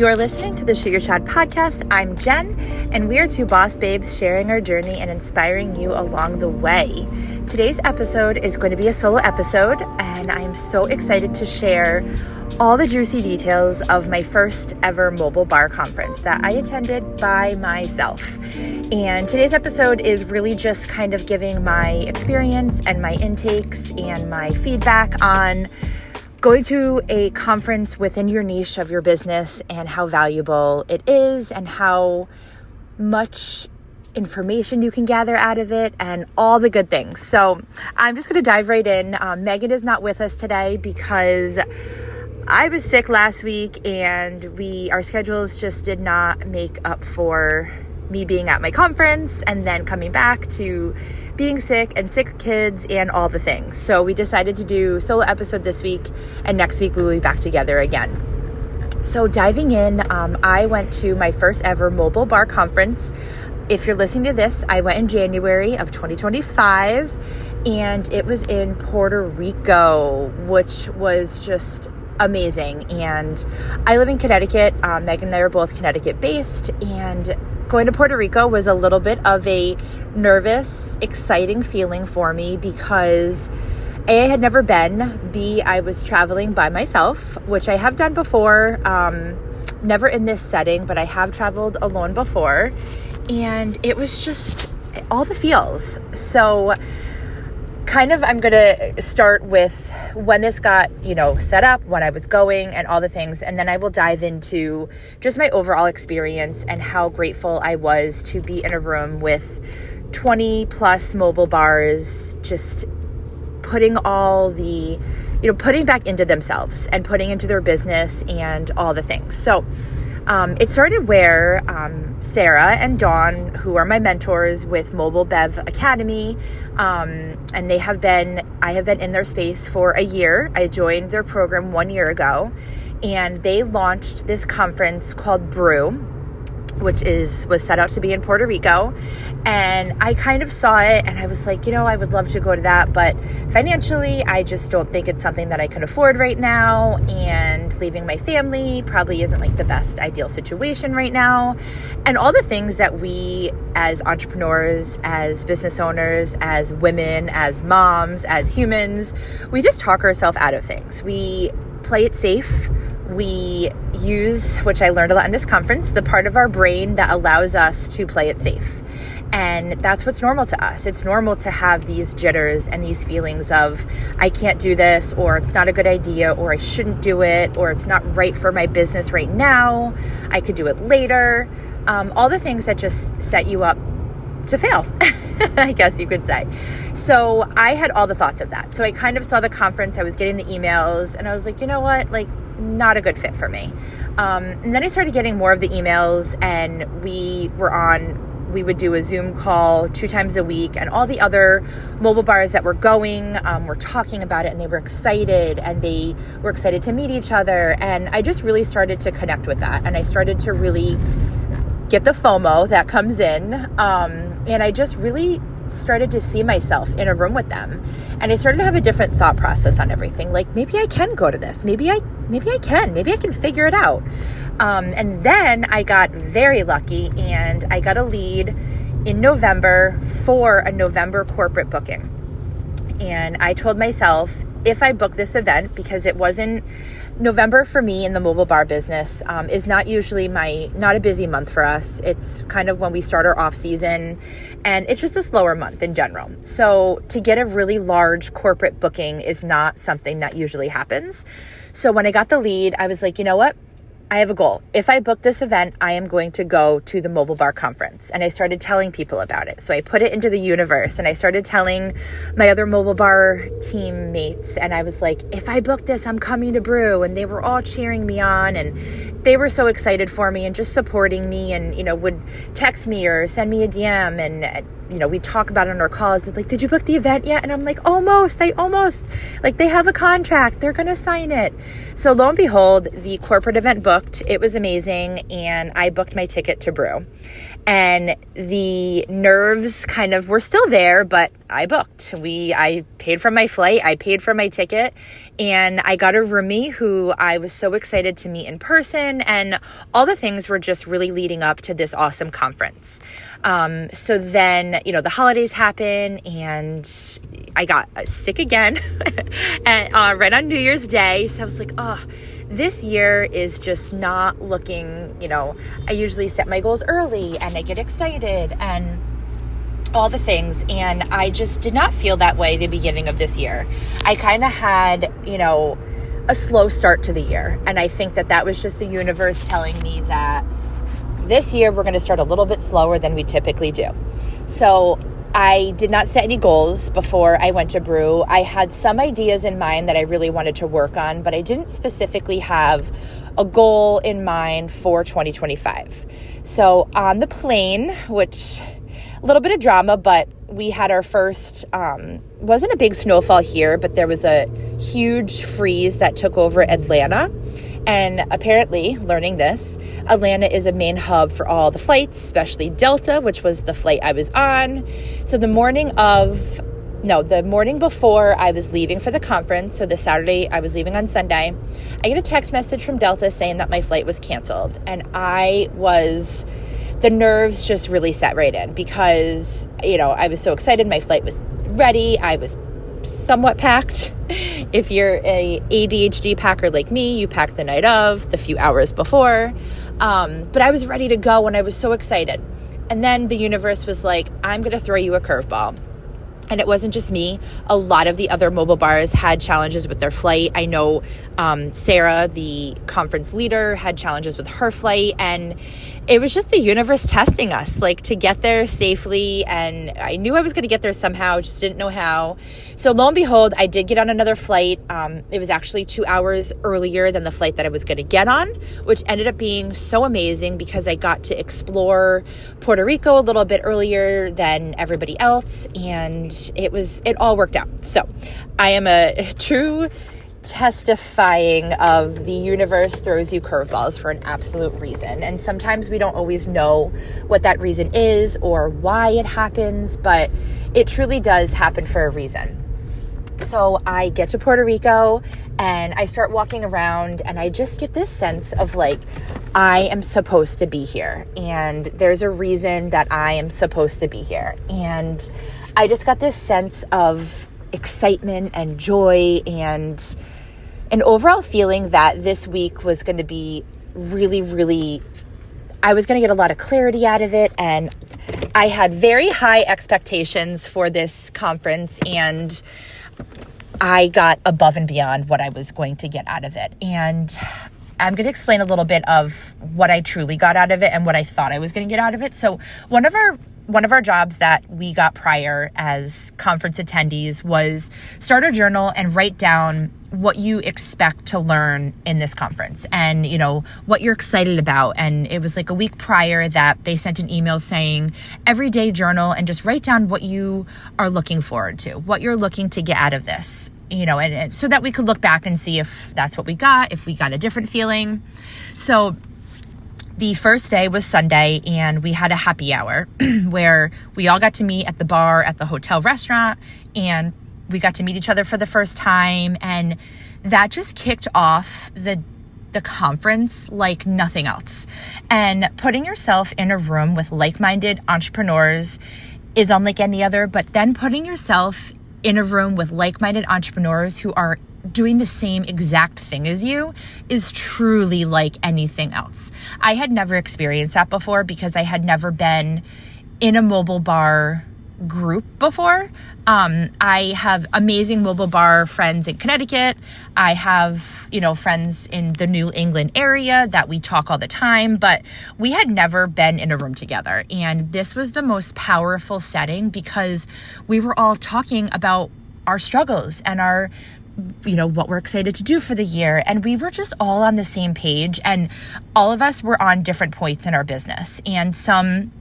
You're listening to the Shoot Your Shot podcast. I'm Jen, and we are two boss babes sharing our journey and inspiring you along the way. Today's episode is going to be a solo episode, and I am so excited to share all the juicy details of my first ever mobile bar conference that I attended by myself. And today's episode is really just kind of giving my experience and my intakes and my feedback on going to a conference within your niche of your business and how valuable it is and how much information you can gather out of it and all the good things. So I'm just going to dive right in. Megan is not with us today because I was sick last week and our schedules just did not make up for me being at my conference and then coming back to being sick and sick kids and all the things. So we decided to do a solo episode this week, and next week we will be back together again. So diving in, I went to my first ever mobile bar conference. If you're listening to this, I went in January of 2025, and it was in Puerto Rico, which was just amazing. And I live in Connecticut. Megan and I are both Connecticut based, and going to Puerto Rico was a little bit of a nervous, exciting feeling for me because A, I had never been, B, I was traveling by myself, which I have done before, never in this setting, but I have traveled alone before, and it was just all the feels. So I'm going to start with when this got, set up, when I was going and all the things. And then I will dive into just my overall experience and how grateful I was to be in a room with 20 plus mobile bars, just putting all the, putting back into themselves and putting into their business and all the things. So it started where Sarah and Dawn, who are my mentors with Mobile Bev Academy, and I have been in their space for a year. I joined their program 1 year ago, and they launched this conference called Brew, which was set out to be in Puerto Rico. And I kind of saw it and I was like, I would love to go to that, but financially, I just don't think it's something that I can afford right now. And leaving my family probably isn't like the best ideal situation right now. And all the things that we as entrepreneurs, as business owners, as women, as moms, as humans, we just talk ourselves out of things. We play it safe. We use, which I learned a lot in this conference, the part of our brain that allows us to play it safe. And that's what's normal to us. It's normal to have these jitters and these feelings of, I can't do this, or it's not a good idea, or I shouldn't do it, or it's not right for my business right now. I could do it later. All the things that just set you up to fail, I guess you could say. So I had all the thoughts of that. So I kind of saw the conference, I was getting the emails, and I was like, you know what, not a good fit for me. And then I started getting more of the emails, and we would do a Zoom call 2 times a week, and all the other mobile bars that were going were talking about it, and they were excited, and they were excited to meet each other. And I just really started to connect with that, and I started to really get the FOMO that comes in, and I just really started to see myself in a room with them. And I started to have a different thought process on everything. Like, maybe I can go to this. Maybe I can figure it out. And then I got very lucky, and I got a lead in November for a November corporate booking. And I told myself, if I book this event, because it wasn't November for me in the mobile bar business, is not usually not a busy month for us. It's kind of when we start our off season, and it's just a slower month in general. So to get a really large corporate booking is not something that usually happens. So when I got the lead, I was like, you know what? I have a goal. If I book this event, I am going to go to the mobile bar conference. And I started telling people about it. So I put it into the universe, and I started telling my other mobile bar teammates. And I was like, if I book this, I'm coming to Brew. And they were all cheering me on, and they were so excited for me and just supporting me, and, would text me or send me a DM, and we talk about it on our calls. It's like, did you book the event yet? And I'm like, almost, they have a contract. They're going to sign it. So lo and behold, the corporate event booked. It was amazing. And I booked my ticket to Brew. And the nerves kind of were still there, but I booked. I paid for my flight, I paid for my ticket, and I got a roomie who I was so excited to meet in person, and all the things were just really leading up to this awesome conference. So then, the holidays happen, and I got sick again and, right on New Year's Day. So I was like, this year is just not looking, I usually set my goals early and I get excited and all the things. And I just did not feel that way the beginning of this year. I kind of had, a slow start to the year. And I think that was just the universe telling me that this year we're going to start a little bit slower than we typically do. So I did not set any goals before I went to Brew. I had some ideas in mind that I really wanted to work on, but I didn't specifically have a goal in mind for 2025. So on the plane, which a little bit of drama, but we had our first, wasn't a big snowfall here, but there was a huge freeze that took over Atlanta. And apparently, learning this, Atlanta is a main hub for all the flights, especially Delta, which was the flight I was on. So the morning before I was leaving for the conference, so the Saturday, I was leaving on Sunday, I get a text message from Delta saying that my flight was canceled. And the nerves just really set right in because, I was so excited. My flight was ready. I was somewhat packed. If you're a ADHD packer like me, you pack the night of, the few hours before. But I was ready to go and I was so excited. And then the universe was like, I'm going to throw you a curveball. And it wasn't just me. A lot of the other mobile bars had challenges with their flight. I know Sarah, the conference leader, had challenges with her flight. And it was just the universe testing us, to get there safely. And I knew I was going to get there somehow, just didn't know how. So lo and behold, I did get on another flight. It was actually 2 hours earlier than the flight that I was going to get on, which ended up being so amazing because I got to explore Puerto Rico a little bit earlier than everybody else. And it all worked out. So I am a true testifying of the universe throws you curveballs for an absolute reason. And sometimes we don't always know what that reason is or why it happens, but it truly does happen for a reason. So I get to Puerto Rico and I start walking around and I just get this sense of I am supposed to be here. And there's a reason that I am supposed to be here. And I just got this sense of excitement and joy and an overall feeling that this week was going to be really, really, I was going to get a lot of clarity out of it. And I had very high expectations for this conference and I got above and beyond what I was going to get out of it. And I'm going to explain a little bit of what I truly got out of it and what I thought I was going to get out of it. So one of our jobs that we got prior as conference attendees was start a journal and write down what you expect to learn in this conference and, what you're excited about. And it was a week prior that they sent an email saying everyday journal and just write down what you are looking forward to, what you're looking to get out of this, and so that we could look back and see if that's what we got, if we got a different feeling. So the first day was Sunday and we had a happy hour where we all got to meet at the bar at the hotel restaurant and we got to meet each other for the first time. And that just kicked off the conference like nothing else. And putting yourself in a room with like-minded entrepreneurs is unlike any other, but then putting yourself in a room with like-minded entrepreneurs who are doing the same exact thing as you is truly like anything else. I had never experienced that before because I had never been in a mobile bar group before. I have amazing mobile bar friends in Connecticut. I have, friends in the New England area that we talk all the time, but we had never been in a room together. And this was the most powerful setting because we were all talking about our struggles and our what we're excited to do for the year. And we were just all on the same page and all of us were on different points in our business. And some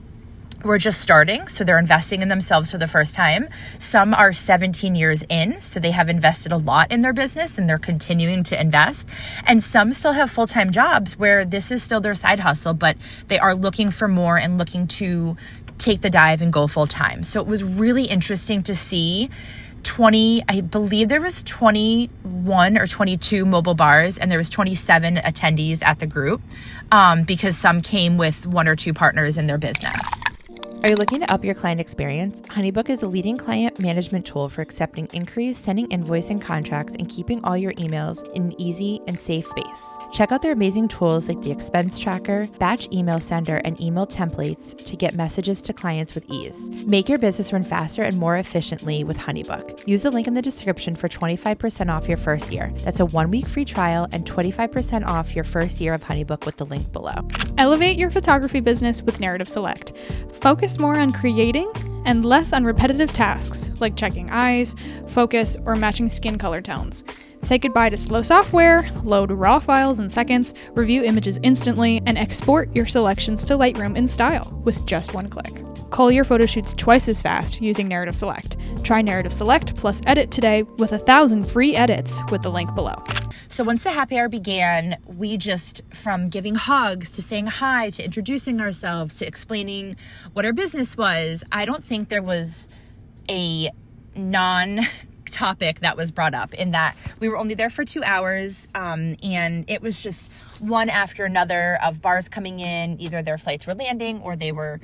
were just starting, so they're investing in themselves for the first time. Some are 17 years in, so they have invested a lot in their business and they're continuing to invest. And some still have full-time jobs where this is still their side hustle, but they are looking for more and looking to take the dive and go full time. So it was really interesting to see I believe there was 21 or 22 mobile bars, and there was 27 attendees at the group, because some came with one or two partners in their business. Are you looking to up your client experience? HoneyBook is a leading client management tool for accepting inquiries, sending invoicing contracts, and keeping all your emails in an easy and safe space. Check out their amazing tools like the expense tracker, batch email sender, and email templates to get messages to clients with ease. Make your business run faster and more efficiently with HoneyBook. Use the link in the description for 25% off your first year. That's a 1-week free trial and 25% off your first year of HoneyBook with the link below. Elevate your photography business with Narrative Select. Focus more on creating and less on repetitive tasks like checking eyes, focus, or matching skin color tones. Say goodbye to slow software, load raw files in seconds, review images instantly, and export your selections to Lightroom in style with just one click. Call your photo shoots twice as fast using Narrative Select. Try Narrative Select plus Edit today with 1,000 free edits with the link below. So once the happy hour began, we just, from giving hugs to saying hi to introducing ourselves to explaining what our business was, I don't think there was a non-topic that was brought up, in that we were only there for 2 hours, and it was just one after another of bars coming in. Either their flights were landing or they were,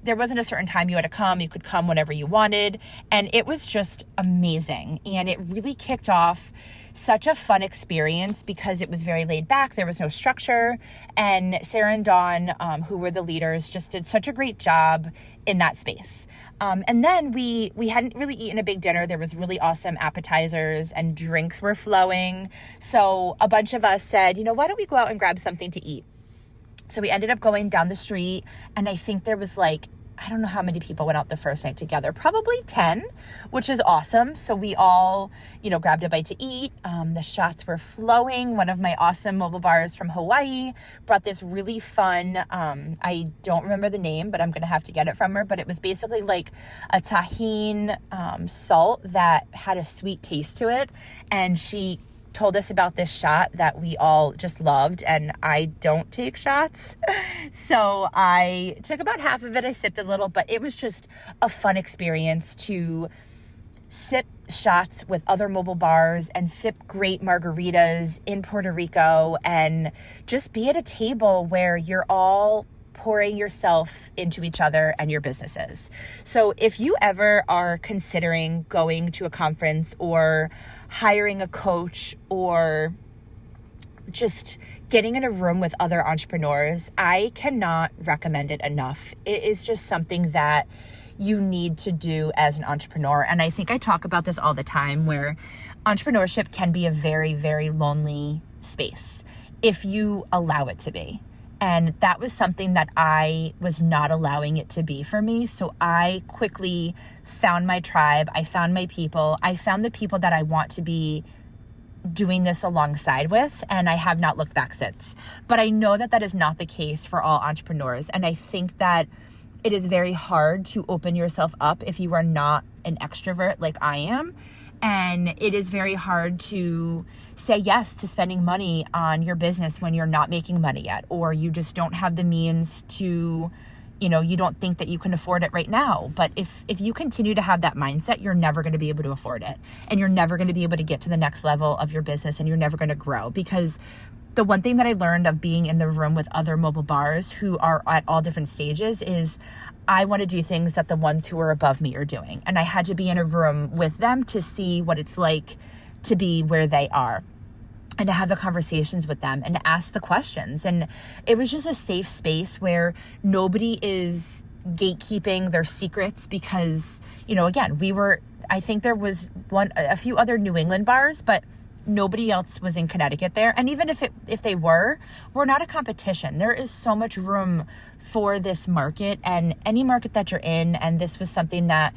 there wasn't a certain time you had to come. You could come whenever you wanted, and it was just amazing. And it really kicked off such a fun experience because it was very laid back. There was no structure, and Sarah and Dawn, who were the leaders, just did such a great job in that space. And then we hadn't really eaten a big dinner. There was really awesome appetizers and drinks were flowing. So a bunch of us said, why don't we go out and grab something to eat? So we ended up going down the street, and I think there was I don't know how many people went out the first night together, probably 10, which is awesome. So we all, grabbed a bite to eat. The shots were flowing. One of my awesome mobile bars from Hawaii brought this really fun, I don't remember the name, but I'm going to have to get it from her. But it was basically like a tahine salt that had a sweet taste to it. And she told us about this shot that we all just loved, and I don't take shots. So I took about half of it. I sipped a little, but it was just a fun experience to sip shots with other mobile bars and sip great margaritas in Puerto Rico and just be at a table where you're all pouring yourself into each other and your businesses. So if you ever are considering going to a conference or hiring a coach or just getting in a room with other entrepreneurs, I cannot recommend it enough. It is just something that you need to do as an entrepreneur. And I think I talk about this all the time, where entrepreneurship can be a very, very lonely space if you allow it to be. And that was something that I was not allowing it to be for me. So I quickly found my tribe. I found my people. I found the people that I want to be doing this alongside with, and I have not looked back since. But I know that that is not the case for all entrepreneurs. And I think that it is very hard to open yourself up if you are not an extrovert like I am. And it is very hard to say yes to spending money on your business when you're not making money yet, or you just don't have the means to, you don't think that you can afford it right now. But if you continue to have that mindset, you're never going to be able to afford it, and you're never going to be able to get to the next level of your business, and you're never going to grow. Because the one thing that I learned of being in the room with other mobile bars who are at all different stages is I want to do things that the ones who are above me are doing. And I had to be in a room with them to see what it's like to be where they are, and to have the conversations with them and to ask the questions. And it was just a safe space where nobody is gatekeeping their secrets because, again, I think there was a few other New England bars, but nobody else was in Connecticut there. And even if they were, we're not a competition. There is so much room for this market and any market that you're in. And this was something that,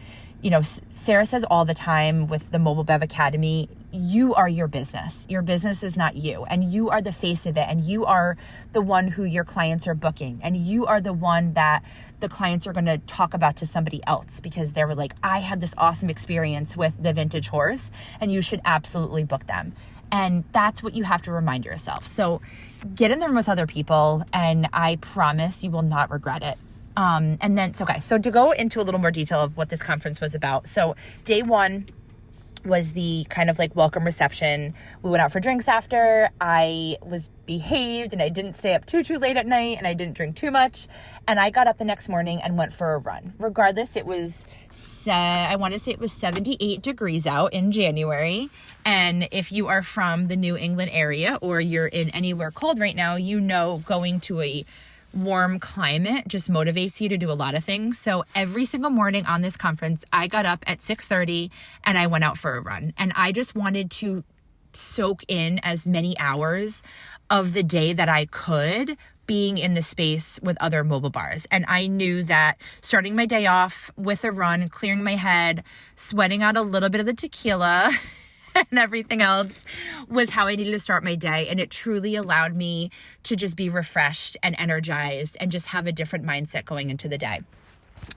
Sarah says all the time with the Mobile Bev Academy, you are your business. Your business is not you. And you are the face of it. And you are the one who your clients are booking. And you are the one that the clients are going to talk about to somebody else because they were like, I had this awesome experience with the vintage horse, and you should absolutely book them. And that's what you have to remind yourself. So get in there with other people, and I promise you will not regret it. So to go into a little more detail of what this conference was about. So day one was the kind of like welcome reception. We went out for drinks after. I was behaved and I didn't stay up too late at night and I didn't drink too much. And I got up the next morning and went for a run. Regardless, it was, I want to say it was 78 degrees out in January. And if you are from the New England area or you're in anywhere cold right now, you know going to a warm climate just motivates you to do a lot of things. So every single morning on this conference, I got up at 6:30 and I went out for a run. And I just wanted to soak in as many hours of the day that I could being in the space with other mobile bars. And I knew that starting my day off with a run, clearing my head, sweating out a little bit of the tequila and everything else was how I needed to start my day. And it truly allowed me to just be refreshed and energized and just have a different mindset going into the day.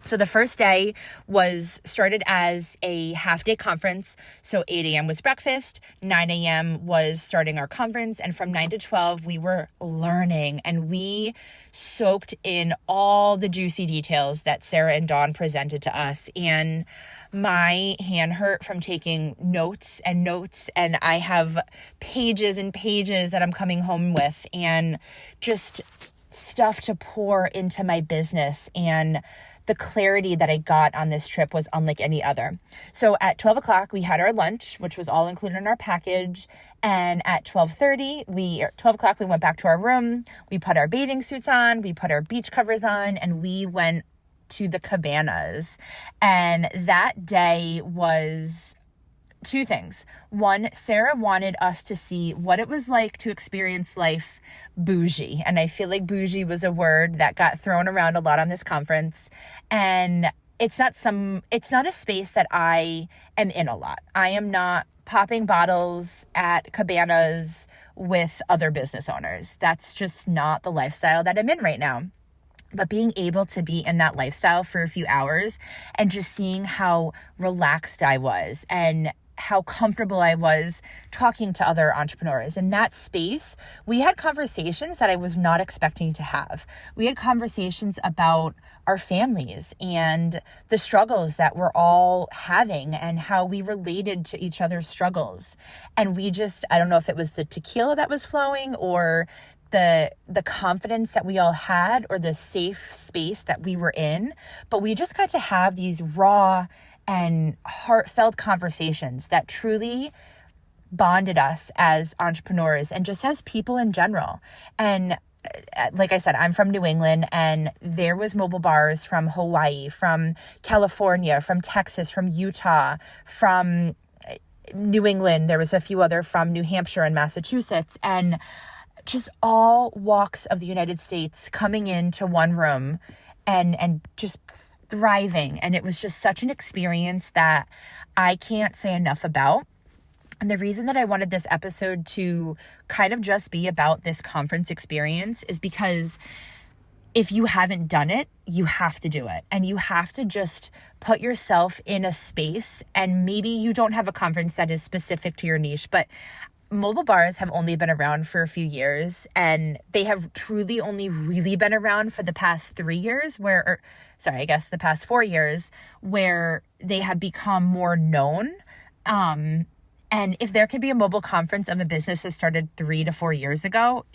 So the first day was started as a half-day conference. So 8 a.m. was breakfast, 9 a.m. was starting our conference, and from 9 to 12, we were learning, and we soaked in all the juicy details that Sarah and Dawn presented to us. And my hand hurt from taking notes, and I have pages and pages that I'm coming home with, and just stuff to pour into my business. And the clarity that I got on this trip was unlike any other. So at 12 o'clock, we had our lunch, which was all included in our package. And at 12 o'clock, we went back to our room. We put our bathing suits on, we put our beach covers on, and we went to the cabanas. And that day was two things. One, Sarah wanted us to see what it was like to experience life bougie. And I feel like bougie was a word that got thrown around a lot on this conference. And it's not a space that I am in a lot. I am not popping bottles at cabanas with other business owners. That's just not the lifestyle that I'm in right now. But being able to be in that lifestyle for a few hours and just seeing how relaxed I was and how comfortable I was talking to other entrepreneurs. In that space, we had conversations that I was not expecting to have. We had conversations about our families and the struggles that we're all having and how we related to each other's struggles. And I don't know if it was the tequila that was flowing or the confidence that we all had or the safe space that we were in, but we just got to have these raw and heartfelt conversations that truly bonded us as entrepreneurs and just as people in general. And like I said, I'm from New England, and there was mobile bars from Hawaii, from California, from Texas, from Utah, from New England. There was a few other from New Hampshire and Massachusetts, and just all walks of the United States coming into one room and just thriving. And it was just such an experience that I can't say enough about. And the reason that I wanted this episode to kind of just be about this conference experience is because if you haven't done it, you have to do it. And you have to just put yourself in a space, and maybe you don't have a conference that is specific to your niche, but mobile bars have only been around for a few years, and they have truly only really been around for the past 3 years the past 4 years where they have become more known. And if there could be a mobile conference of a business that started 3 to 4 years ago,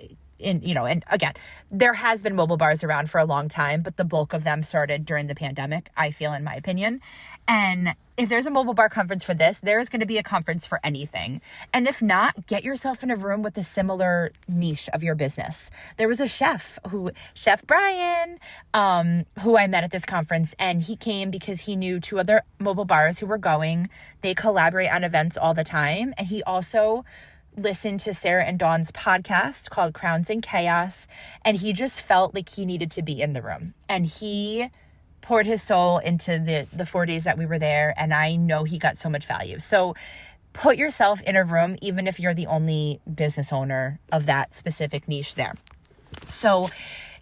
and again, there has been mobile bars around for a long time, but the bulk of them started during the pandemic, I feel, in my opinion. And if there's a mobile bar conference for this, there is going to be a conference for anything. And if not, get yourself in a room with a similar niche of your business. There was a Chef Brian, who I met at this conference, and he came because he knew 2 other mobile bars who were going. They collaborate on events all the time. And he also listened to Sarah and Dawn's podcast called Crowns and Chaos, and he just felt like he needed to be in the room. And he poured his soul into the 4 days that we were there, and I know he got so much value. So put yourself in a room, even if you're the only business owner of that specific niche there. So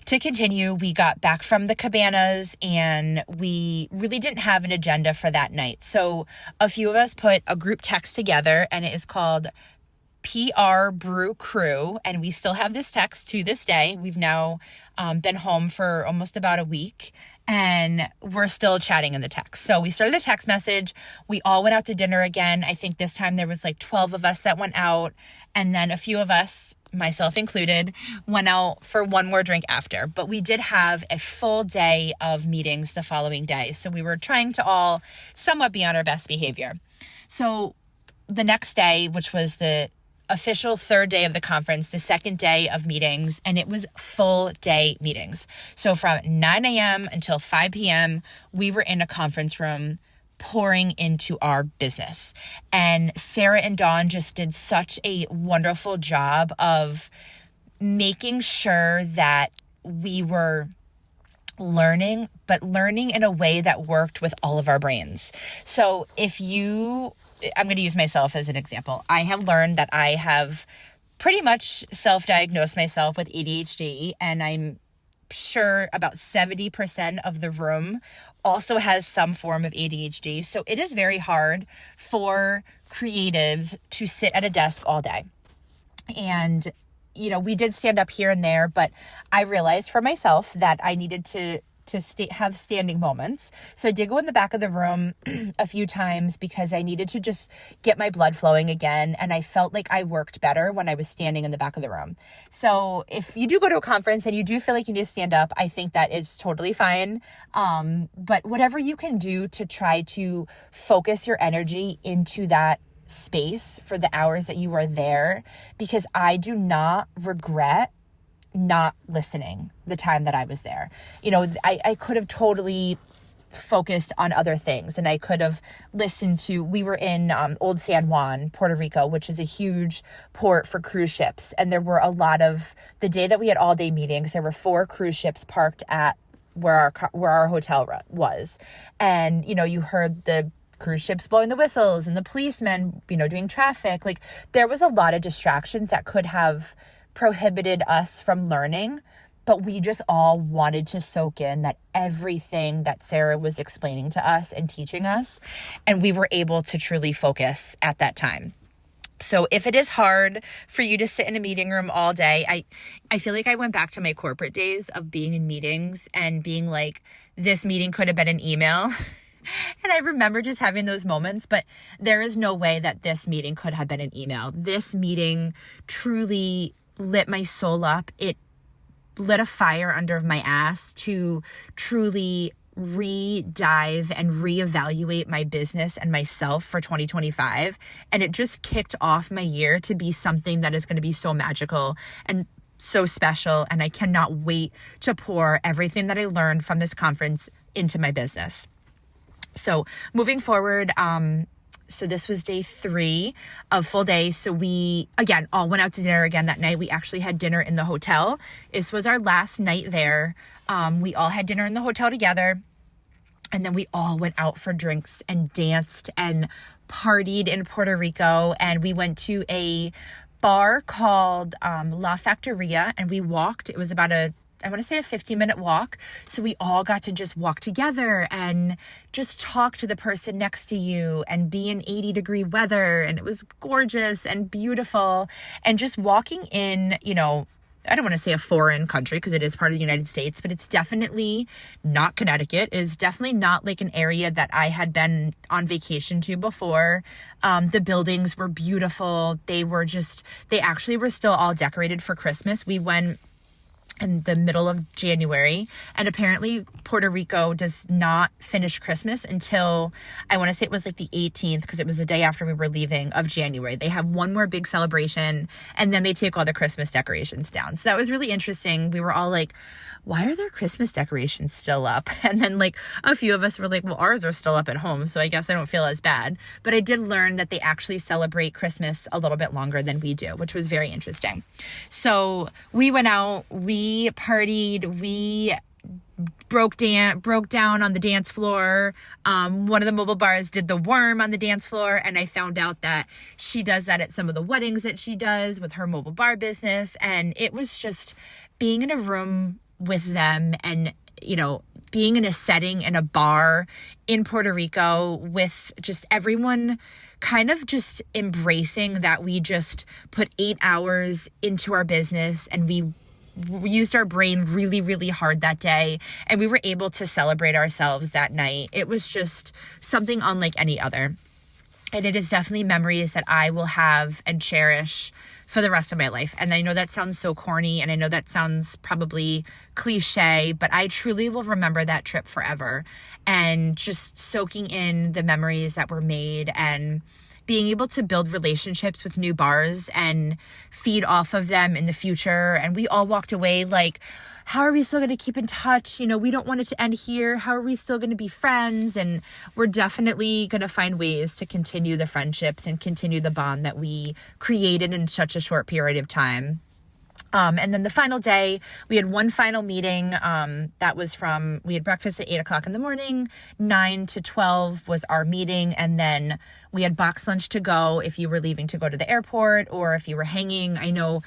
to continue, we got back from the cabanas and we really didn't have an agenda for that night. So a few of us put a group text together, and it is called PR Brew Crew, and we still have this text to this day. We've now been home for almost about a week, and we're still chatting in the text. So we started a text message. We all went out to dinner again. I think this time there was like 12 of us that went out, and then a few of us, myself included, went out for one more drink after. But we did have a full day of meetings the following day. So we were trying to all somewhat be on our best behavior. So the next day, which was the official third day of the conference, the second day of meetings, and it was full day meetings. So from 9 a.m. until 5 p.m., we were in a conference room pouring into our business. And Sarah and Dawn just did such a wonderful job of making sure that we were learning, but learning in a way that worked with all of our brains. So I'm going to use myself as an example. I have learned that I have pretty much self-diagnosed myself with ADHD, and I'm sure about 70% of the room also has some form of ADHD. So it is very hard for creatives to sit at a desk all day. And, we did stand up here and there, but I realized for myself that I needed to have standing moments. So I did go in the back of the room a few times because I needed to just get my blood flowing again. And I felt like I worked better when I was standing in the back of the room. So if you do go to a conference and you do feel like you need to stand up, I think that is totally fine. But whatever you can do to try to focus your energy into that space for the hours that you are there, because I do not regret not listening the time that I was there. I could have totally focused on other things, and I could have listened to, we were in Old San Juan, Puerto Rico, which is a huge port for cruise ships. And there were the day that we had all day meetings, there were 4 cruise ships parked at where our hotel was. And, you heard the cruise ships blowing the whistles and the policemen, doing traffic. Like, there was a lot of distractions that could have prohibited us from learning, but we just all wanted to soak in that everything that Sarah was explaining to us and teaching us, and we were able to truly focus at that time. So if it is hard for you to sit in a meeting room all day, I feel like I went back to my corporate days of being in meetings and being like, this meeting could have been an email. And I remember just having those moments, but there is no way that this meeting could have been an email. This meeting truly lit my soul up. It lit a fire under my ass to truly re-dive and reevaluate my business and myself for 2025. And it just kicked off my year to be something that is going to be so magical and so special. And I cannot wait to pour everything that I learned from this conference into my business. So moving forward, so this was day 3 of full day. So we, again, all went out to dinner again that night. We actually had dinner in the hotel. This was our last night there. We all had dinner in the hotel together. And then we all went out for drinks and danced and partied in Puerto Rico. And we went to a bar called La Factoria, and we walked. It was about a 15-minute walk. So we all got to just walk together and just talk to the person next to you and be in 80-degree weather. And it was gorgeous and beautiful. And just walking in, I don't want to say a foreign country because it is part of the United States, but it's definitely not Connecticut. It's definitely not like an area that I had been on vacation to before. The buildings were beautiful. They actually were still all decorated for Christmas. We went in the middle of January, and apparently Puerto Rico does not finish Christmas until, I want to say it was like the 18th, because it was the day after we were leaving, of January. They have one more big celebration, and then they take all the Christmas decorations down. So that was really interesting. We were all like, why are their Christmas decorations still up? And then like a few of us were like, well, ours are still up at home, so I guess I don't feel as bad. But I did learn that they actually celebrate Christmas a little bit longer than we do, which was very interesting. So we went out, we partied, we broke down on the dance floor. One of the mobile bars did the worm on the dance floor, and I found out that she does that at some of the weddings that she does with her mobile bar business. And it was just being in a room with them and, being in a setting in a bar in Puerto Rico with just everyone kind of just embracing that we just put 8 hours into our business and we used our brain really, really hard that day, and we were able to celebrate ourselves that night. It was just something unlike any other. And it is definitely memories that I will have and cherish for the rest of my life. And I know that sounds so corny, and I know that sounds probably cliche, but I truly will remember that trip forever, and just soaking in the memories that were made and being able to build relationships with new bars and feed off of them in the future. And we all walked away like, how are we still going to keep in touch? You know, we don't want it to end here. How are we still going to be friends? And we're definitely going to find ways to continue the friendships and continue the bond that we created in such a short period of time. And then the final day, we had one final meeting that was we had breakfast at 8 o'clock in the morning, 9 to 12 was our meeting. And then we had box lunch to go if you were leaving to go to the airport or if you were hanging. I know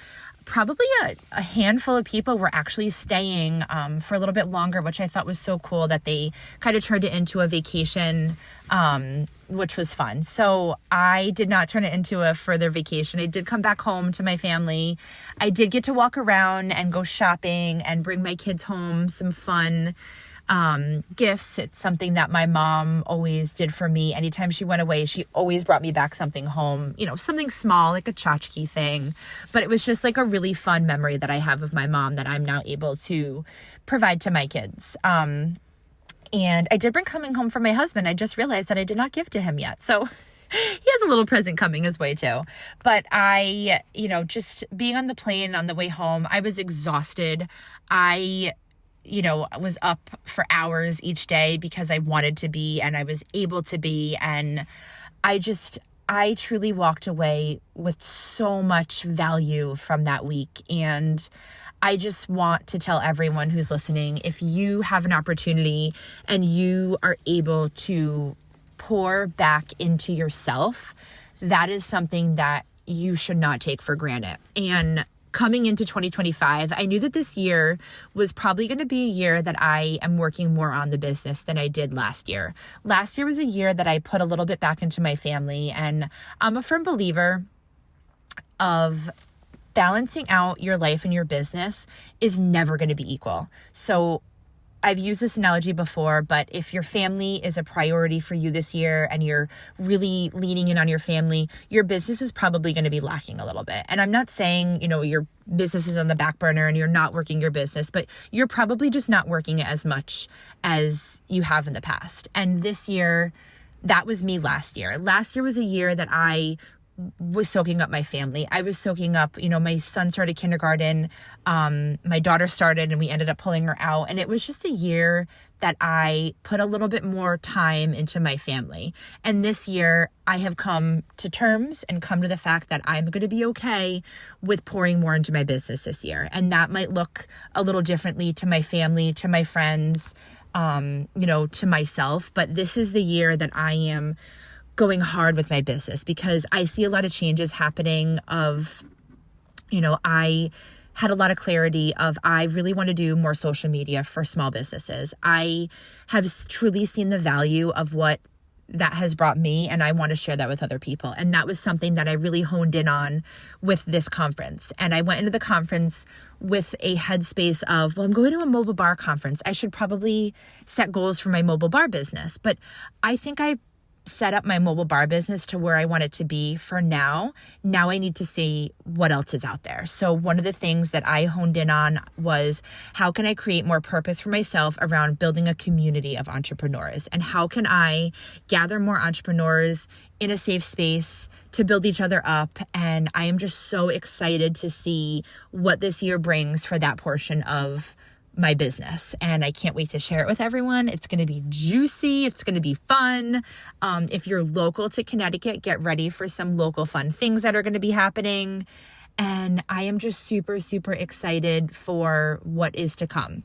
probably a handful of people were actually staying for a little bit longer, which I thought was so cool that they kind of turned it into a vacation, which was fun. So I did not turn it into a further vacation. I did come back home to my family. I did get to walk around and go shopping and bring my kids home some fun gifts. It's something that my mom always did for me. Anytime she went away, she always brought me back something home, you know, something small, like a tchotchke thing. But it was just like a really fun memory that I have of my mom that I'm now able to provide to my kids. And I did bring coming home from my husband. I just realized that I did not give to him yet. So he has a little present coming his way too. But I, just being on the plane on the way home, I was exhausted. I was up for hours each day because I wanted to be, and I was able to be. And I truly walked away with so much value from that week. And I just want to tell everyone who's listening, if you have an opportunity and you are able to pour back into yourself, that is something that you should not take for granted. And coming into 2025, I knew that this year was probably going to be a year that I am working more on the business than I did last year. Last year was a year that I put a little bit back into my family, and I'm a firm believer of balancing out your life and your business is never going to be equal. So I've used this analogy before, but if your family is a priority for you this year and you're really leaning in on your family, your business is probably going to be lacking a little bit. And I'm not saying, your business is on the back burner and you're not working your business, but you're probably just not working it as much as you have in the past. And this year, that was me last year. Last year was a year that I was soaking up my family. I was soaking up, my son started kindergarten, my daughter started, and we ended up pulling her out. And it was just a year that I put a little bit more time into my family. And this year I have come to terms and come to the fact that I'm going to be okay with pouring more into my business this year. And that might look a little differently to my family, to my friends, to myself. But this is the year that I am going hard with my business, because I see a lot of changes happening I had a lot of clarity of I really want to do more social media for small businesses. I have truly seen the value of what that has brought me, and I want to share that with other people. And that was something that I really honed in on with this conference. And I went into the conference with a headspace of, well, I'm going to a mobile bar conference. I should probably set goals for my mobile bar business. But I think I set up my mobile bar business to where I want it to be for now. Now I need to see what else is out there. So one of the things that I honed in on was, how can I create more purpose for myself around building a community of entrepreneurs? And how can I gather more entrepreneurs in a safe space to build each other up? And I am just so excited to see what this year brings for that portion of my business, and I can't wait to share it with everyone. It's going to be juicy. It's going to be fun. If you're local to Connecticut, get ready for some local fun things that are going to be happening. And I am just super, super excited for what is to come.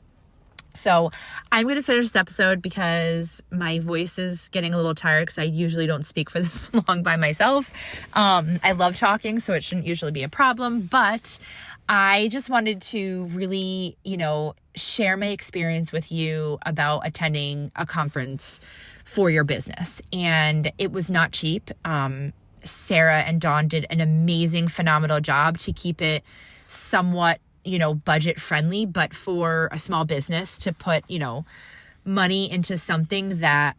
So I'm going to finish this episode because my voice is getting a little tired, because I usually don't speak for this long by myself. I love talking, so it shouldn't usually be a problem, but I just wanted to really, share my experience with you about attending a conference for your business. And it was not cheap. Sarah and Dawn did an amazing, phenomenal job to keep it somewhat budget friendly, but for a small business to put, money into something that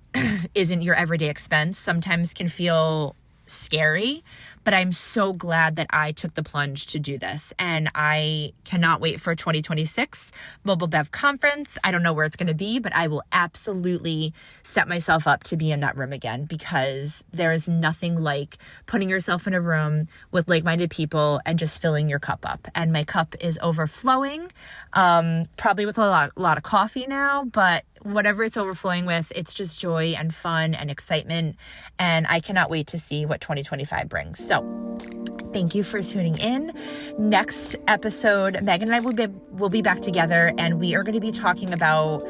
isn't your everyday expense sometimes can feel scary, but I'm so glad that I took the plunge to do this. And I cannot wait for 2026 Mobile Bev Conference. I don't know where it's going to be, but I will absolutely set myself up to be in that room again, because there is nothing like putting yourself in a room with like-minded people and just filling your cup up. And my cup is overflowing, probably with a lot of coffee now, but whatever it's overflowing with, it's just joy and fun and excitement. And I cannot wait to see what 2025 brings. So thank you for tuning in. Next episode, Megan and I will be back together, and we are going to be talking about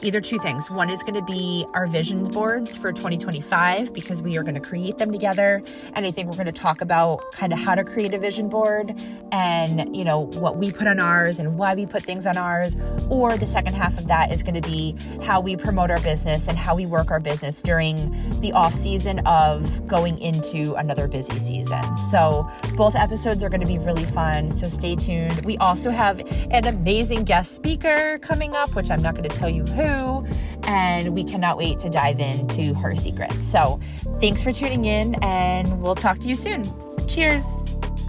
either two things. One is going to be our vision boards for 2025, because we are going to create them together. And I think we're going to talk about kind of how to create a vision board and, what we put on ours and why we put things on ours. Or the second half of that is going to be how we promote our business and how we work our business during the off season of going into another busy season. So both episodes are going to be really fun. So stay tuned. We also have an amazing guest speaker coming up, which I'm not going to tell you who, and we cannot wait to dive into her secrets. So thanks for tuning in, and we'll talk to you soon. Cheers.